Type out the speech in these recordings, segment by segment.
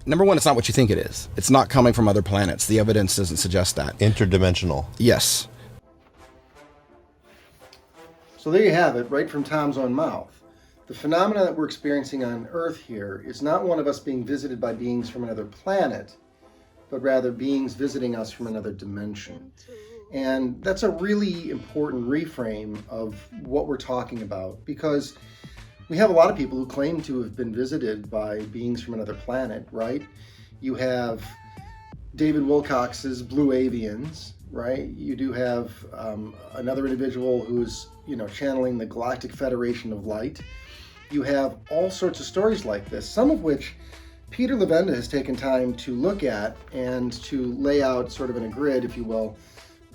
number one, it's not what you think it is. It's not coming from other planets. The evidence doesn't suggest that. Interdimensional. Yes. So there you have it, right from Tom's own mouth. The phenomena that we're experiencing on Earth here is not one of us being visited by beings from another planet, but rather beings visiting us from another dimension. And that's a really important reframe of what we're talking about, because we have a lot of people who claim to have been visited by beings from another planet, right? You have David Wilcox's Blue Avians, right? You do have another individual who's, channeling the Galactic Federation of Light. You have all sorts of stories like this, some of which Peter Levenda has taken time to look at and to lay out sort of in a grid, if you will,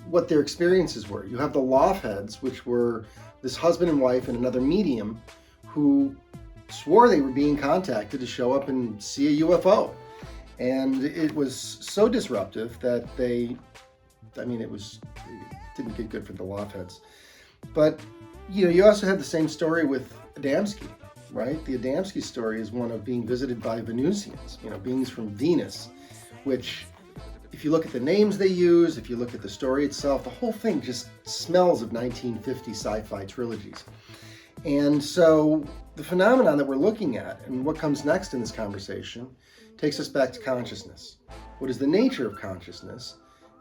what their experiences were. You have the Loftheads, which were this husband and wife and another medium who swore they were being contacted to show up and see a UFO. And it was so disruptive that it didn't get good for the Loftheads. But, you also had the same story with Adamski, right? The Adamski story is one of being visited by Venusians, beings from Venus, which, if you look at the names they use, if you look at the story itself, the whole thing just smells of 1950 sci-fi trilogies. And so the phenomenon that we're looking at and what comes next in this conversation takes us back to consciousness. What is the nature of consciousness?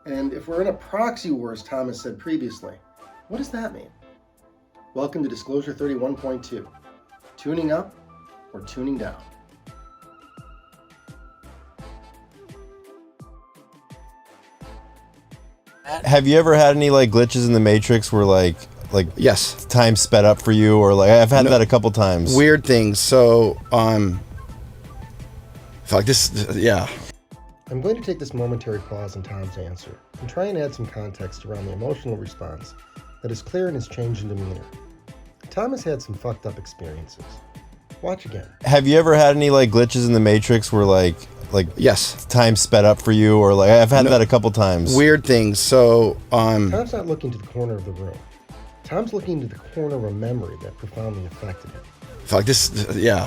And if we're in a proxy war, as Thomas said previously, what does that mean? Welcome to Disclosure 31.2. Tuning up or tuning down? Have you ever had any glitches in the Matrix where yes, time sped up for you, or I've had that a couple times. Weird things. So like this, yeah. I'm going to take this momentary pause in Tom's answer and try and add some context around the emotional response that is clear in his change in demeanor. Tom has had some fucked up experiences. Watch again. Have you ever had any glitches in the Matrix where yes, time sped up for you, or I've had that a couple times. Weird things. So Tom's not looking to the corner of the room. Tom's looking to the corner of a memory that profoundly affected him. Like this, yeah.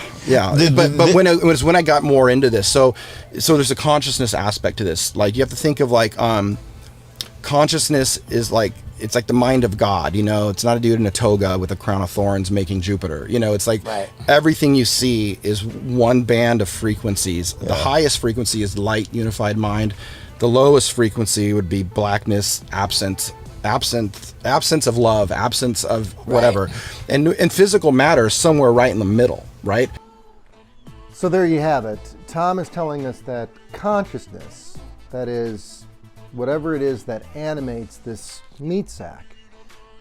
But when it was when I got more into this, so there's a consciousness aspect to this. You have to think of consciousness is it's like the mind of God. It's not a dude in a toga with a crown of thorns making Jupiter. It's right. Everything you see is one band of frequencies. Yeah. The highest frequency is light, unified mind. The lowest frequency would be blackness, absence of love, absence of whatever. Right. And physical matter is somewhere right in the middle, right? So there you have it. Tom is telling us that consciousness, that is, whatever it is that animates this meat sack,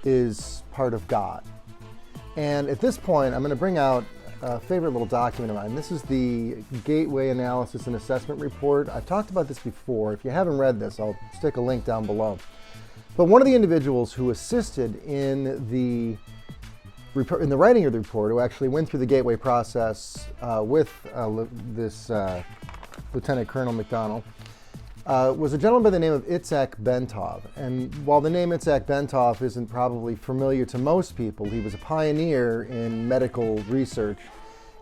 is part of God. And at this point, I'm going to bring out a favorite little document of mine. This is the Gateway Analysis and Assessment Report. I've talked about this before. If you haven't read this, I'll stick a link down below. But one of the individuals who assisted in the writing of the report, who actually went through the Gateway process with this Lieutenant Colonel McDonnell, was a gentleman by the name of Itzhak BENTOV. And while the name Itzhak BENTOV isn't probably familiar to most people, he was a pioneer in medical research,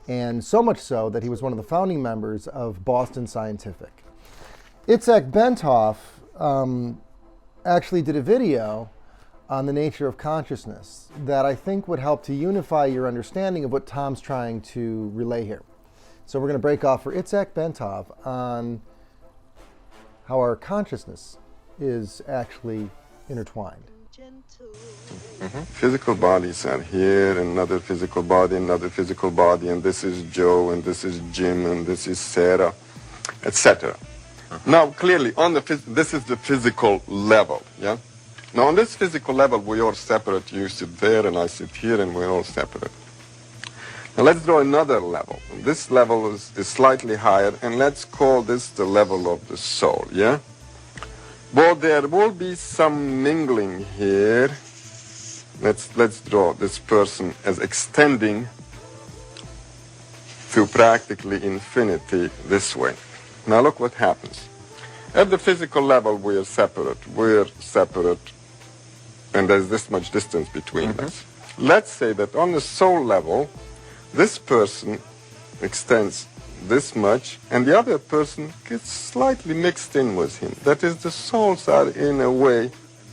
and so much so that he was one of the founding members of Boston Scientific. Itzhak BENTOV actually did a video on the nature of consciousness that I think would help to unify your understanding of what Tom's trying to relay here. So we're going to break off for Itzhak BENTOV on how our consciousness is actually intertwined. Physical bodies are here, another physical body, and this is Joe, and this is Jim, and this is Sarah, etc. Now, clearly, this is the physical level, yeah? Now, on this physical level, we are separate. You sit there, and I sit here, and we're all separate. Now, let's draw another level. This level is slightly higher, and let's call this the level of the soul, yeah? Well, there will be some mingling here. Let's draw this person as extending to practically infinity this way. Now look what happens. At the physical level, we're separate, and there's this much distance between us. Let's say that on the soul level, this person extends this much, and the other person gets slightly mixed in with him. That is, the souls are in a way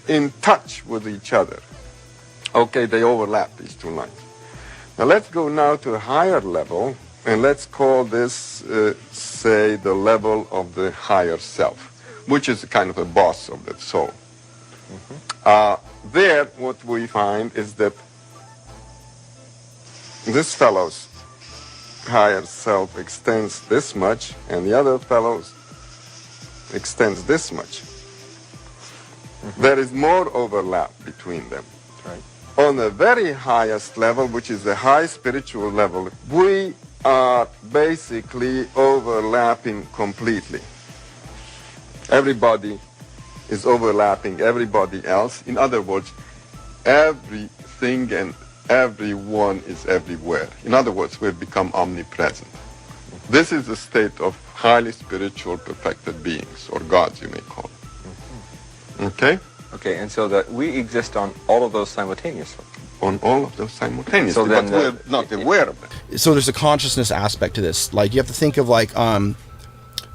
in touch with each other. Okay, they overlap, these two lines. Now let's go now to a higher level, and let's call this, say, the level of the higher self, which is kind of a boss of that soul. There, what we find is that this fellow's higher self extends this much, and the other fellow's extends this much. There is more overlap between them. Right. On the very highest level, which is the high spiritual level, we are basically overlapping completely. Everybody is overlapping everybody else. In other words, everything and everyone is everywhere. In other words, we've become omnipresent. This is the state of highly spiritual perfected beings, or gods you may call them. Okay? Okay, and so that we exist on all of those simultaneously. On all of those simultaneously, So then but we're not aware of it. So there's a consciousness aspect to this. Like, you have to think of like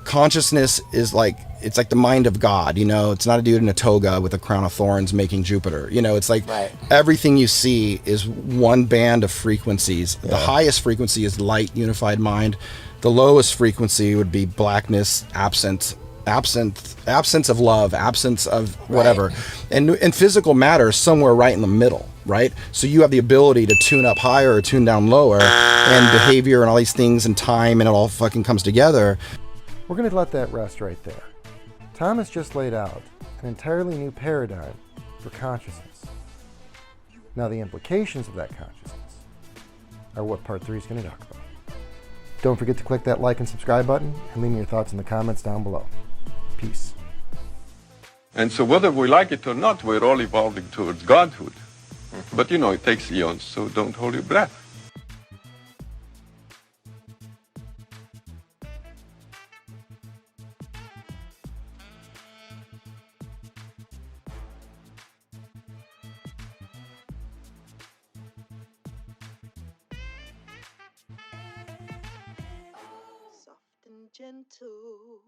consciousness is like, it's like the mind of God, you know. It's not a dude in a toga with a crown of thorns making Jupiter, you know. It's like everything you see is one band of frequencies. The highest frequency is light, unified mind. The lowest frequency would be blackness, absence of love, absence of whatever. And physical matter is somewhere right in the middle, right? So you have the ability to tune up higher or tune down lower, and behavior and all these things and time, and it all fucking comes together. We're going to let that rest right there. Tom has just laid out an entirely new paradigm for consciousness. Now, the implications of that consciousness are what part 3 is going to talk about. Don't forget to click that like and subscribe button, and leave me your thoughts in the comments down below. Peace. And so whether we like it or not, we're all evolving towards godhood. But you know, it takes eons, so don't hold your breath. Soft and gentle.